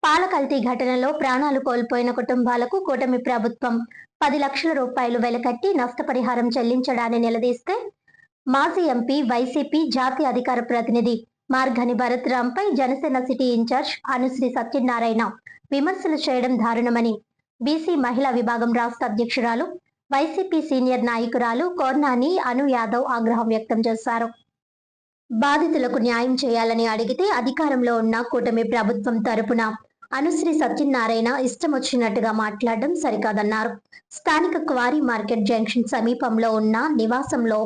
పాల కల్తీ ఘటనలో ప్రాణాలు కోల్పోయిన కుటుంబాలకు కూటమి ప్రభుత్వం 10 లక్షల రూపాయలు వెలకట్టి నష్టపరిహారం చెల్లించడాన్ని నిలదీస్తే మాజీ ఎంపీ వైసీపీ జాతీయ అధికార ప్రతినిధి మార్గని భరత్ రాంపై జనసేన సిటీ ఇన్ఛార్జ్ అనుశ్రీ సత్యనారాయణ విమర్శలు చేయడం దారుణమని బీసీ మహిళా విభాగం రాష్ట్ర అధ్యక్షురాలు వైసీపీ సీనియర్ నాయకురాలు కోర్నాని అను యాదవ్ ఆగ్రహం వ్యక్తం చేశారు. బాధితులకు న్యాయం చేయాలని అడిగితే అధికారంలో ఉన్న కూటమి ప్రభుత్వం తరపున అనుశ్రీ సత్యనారాయణ ఇష్టం వచ్చినట్టుగా మాట్లాడడం సరికాదన్నారు. స్థానిక క్వారీ మార్కెట్ జంక్షన్ సమీపంలో ఉన్న నివాసంలో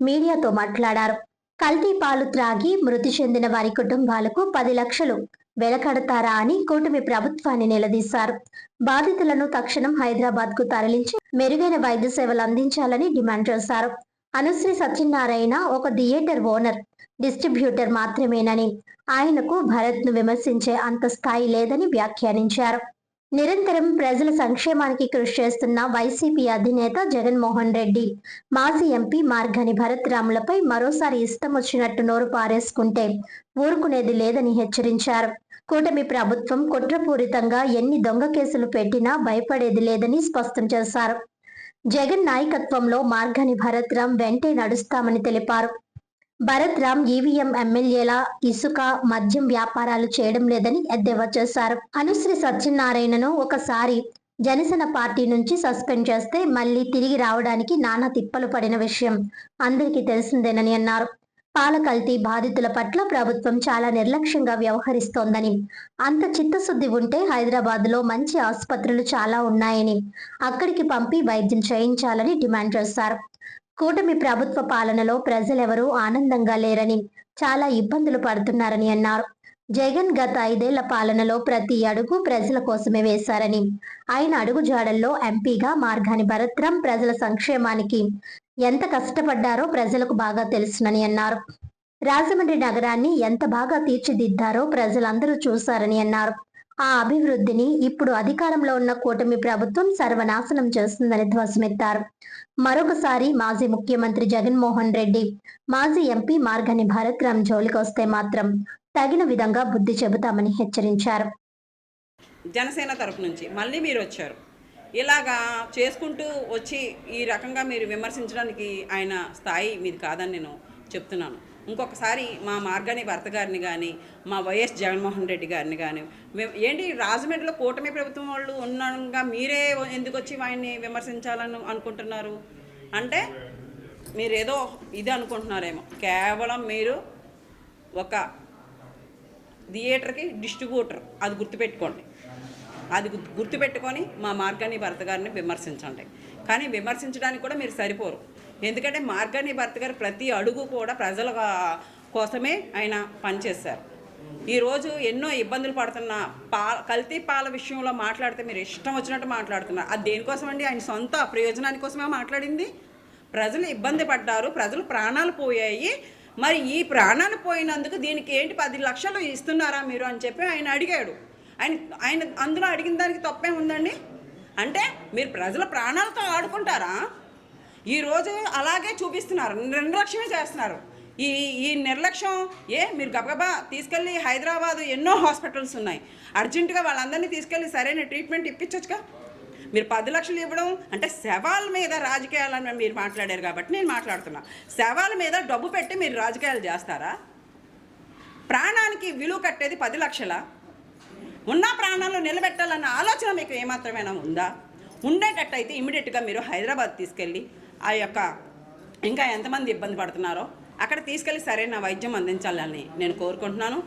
మీడియాతో మాట్లాడారు. కల్తీ పాలు త్రాగి మృతి చెందిన వారి కుటుంబాలకు 10 లక్షలు వెలకడతారా అని కూటమి ప్రభుత్వాన్ని నిలదీశారు. బాధితులను తక్షణం హైదరాబాద్ కు తరలించి మెరుగైన వైద్య సేవలు అందించాలని డిమాండ్ చేశారు. అనుశ్రీ సత్యనారాయణ ఒక థియేటర్ ఓనర్, డిస్ట్రిబ్యూటర్ మాత్రమేనని, ఆయనకు భరత్ ను విమర్శించే అంత స్థాయి లేదని వ్యాఖ్యానించారు. నిరంతరం ప్రజల సంక్షేమానికి కృషి చేస్తున్న వైసీపీ అధినేత జగన్మోహన్ రెడ్డి మాజీ ఎంపీ మార్గని భరత్ రాములపై మరోసారి ఇష్టం వచ్చినట్టు నోరు పారేసుకుంటే ఊరుకునేది లేదని హెచ్చరించారు. కూటమి ప్రభుత్వం కుట్రపూరితంగా ఎన్ని దొంగ కేసులు పెట్టినా భయపడేది లేదని స్పష్టం చేశారు. జగన్ నాయకత్వంలో మార్గని భరత్ రామ్ వెంటే నడుస్తామని తెలిపారు. భరత్ రామ్ ఈవీఎం ఎమ్మెల్యేల ఇసుక, మద్యం వ్యాపారాలు చేయడం లేదని ఎద్దేవా చేశారు. అనుశ్రీ సత్యనారాయణను ఒకసారి జనసేన పార్టీ నుంచి సస్పెండ్ చేస్తే మళ్లీ తిరిగి రావడానికి నానా తిప్పలు పడిన విషయం అందరికీ తెలిసిందేనని అన్నారు. పాల కల్తీ బాధితుల పట్ల ప్రభుత్వం చాలా నిర్లక్ష్యంగా వ్యవహరిస్తోందని, అంత చిత్తశుద్ధి ఉంటే హైదరాబాద్ లో మంచి ఆసుపత్రులు చాలా ఉన్నాయని అక్కడికి పంపి వైద్యం చేయించాలని డిమాండ్ చేశారు. కూటమి ప్రభుత్వ పాలనలో ప్రజలెవరూ ఆనందంగా లేరని, చాలా ఇబ్బందులు పడుతున్నారని అన్నారు. జగన్ గత 5 ఏళ్ల పాలనలో ప్రతి అడుగు ప్రజల కోసమే వేశారని, ఆయన అడుగుజాడల్లో ఎంపీగా మార్గాని భరత్ రామ్ ప్రజల సంక్షేమానికి ఎంత కష్టపడ్డారో ప్రజలకు బాగా తెలుసునని అన్నారు. రాజమండ్రి నగరాన్ని ఎంత బాగా తీర్చిదిద్దారో ప్రజలందరూ చూశారని అన్నారు. ఆ అభివృద్ధిని ఇప్పుడు అధికారంలో ఉన్న కూటమి ప్రభుత్వం సర్వనాశనం చేస్తుందని ధ్వజమెత్తారు. మరొకసారి మాజీ ముఖ్యమంత్రి జగన్మోహన్ రెడ్డి మాజీ ఎంపీ మార్గని భరత్ రామ్ జోలికొస్తే మాత్రం తగిన విధంగా బుద్ధి చెబుతామని హెచ్చరించారు. జనసేన తరపు నుంచి మళ్ళీ మీరు వచ్చారు, ఇలాగా చేసుకుంటూ వచ్చి ఈ రకంగా మీరు విమర్శించడానికి ఆయన స్థాయి మీది కాదని నేను చెప్తున్నాను. ఇంకొకసారి మా మార్గని భర్త గారిని కానీ, మా వైఎస్ జగన్మోహన్ రెడ్డి గారిని కానీ, ఏంటి రాజమండ్రిలో కూటమి ప్రభుత్వం వాళ్ళు ఉండగా మీరే ఎందుకు వచ్చి ఆయన్ని విమర్శించాలని అనుకుంటున్నారు అంటే మీరేదో ఇది అనుకుంటున్నారేమో. కేవలం మీరు ఒక థియేటర్కి డిస్ట్రిబ్యూటర్, అది గుర్తుపెట్టుకోండి. అది గుర్తుపెట్టుకొని మా మార్గని భర్త గారిని విమర్శించండి. కానీ విమర్శించడానికి కూడా మీరు సరిపోరు. ఎందుకంటే మార్గని భర్త గారు ప్రతి అడుగు కూడా ప్రజల కోసమే ఆయన పనిచేశారు. ఈరోజు ఎన్నో ఇబ్బందులు పడుతున్న కల్తీ పాల విషయంలో మాట్లాడితే మీరు ఇష్టం వచ్చినట్టు మాట్లాడుతున్నారు. అది దేనికోసం అండి? ఆయన సొంత ప్రయోజనాని కోసమే మాట్లాడింది. ప్రజలు ఇబ్బంది పడ్డారు, ప్రజలు ప్రాణాలు పోయాయి. మరి ఈ ప్రాణాలు పోయినందుకు దీనికి ఏంటి 10 లక్షలు ఇస్తున్నారా మీరు అని చెప్పి ఆయన అడిగాడు. ఆయన అందులో అడిగిన దానికి తప్పే ఉందండి? అంటే మీరు ప్రజల ప్రాణాలతో ఆడుకుంటారా? ఈరోజు అలాగే చూపిస్తున్నారు, నిర్లక్ష్యమే చేస్తున్నారు. ఈ నిర్లక్ష్యం మీరు గబగబా తీసుకెళ్ళి హైదరాబాదు ఎన్నో హాస్పిటల్స్ ఉన్నాయి, అర్జెంటుగా వాళ్ళందరినీ తీసుకెళ్ళి సరైన ట్రీట్మెంట్ ఇప్పించచ్చుగా. మీరు 10 లక్షలు ఇవ్వడం అంటే శవాల మీద రాజకీయాలని మీరు మాట్లాడారు కాబట్టి నేను మాట్లాడుతున్నా. శవాల మీద డబ్బు పెట్టి మీరు రాజకీయాలు చేస్తారా? ప్రాణానికి విలువ కట్టేది 10 లక్షల. ఉన్న ప్రాణాలు నిలబెట్టాలన్న ఆలోచన మీకు ఏమాత్రమైనా ఉందా? ఉండేటట్టయితే ఇమీడియట్గా మీరు హైదరాబాద్ తీసుకెళ్ళి ఆ యొక్క ఇంకా ఎంతమంది ఇబ్బంది పడుతున్నారో అక్కడ తీసుకెళ్ళి సరైన వైద్యం అందించాలని నేను కోరుకుంటున్నాను.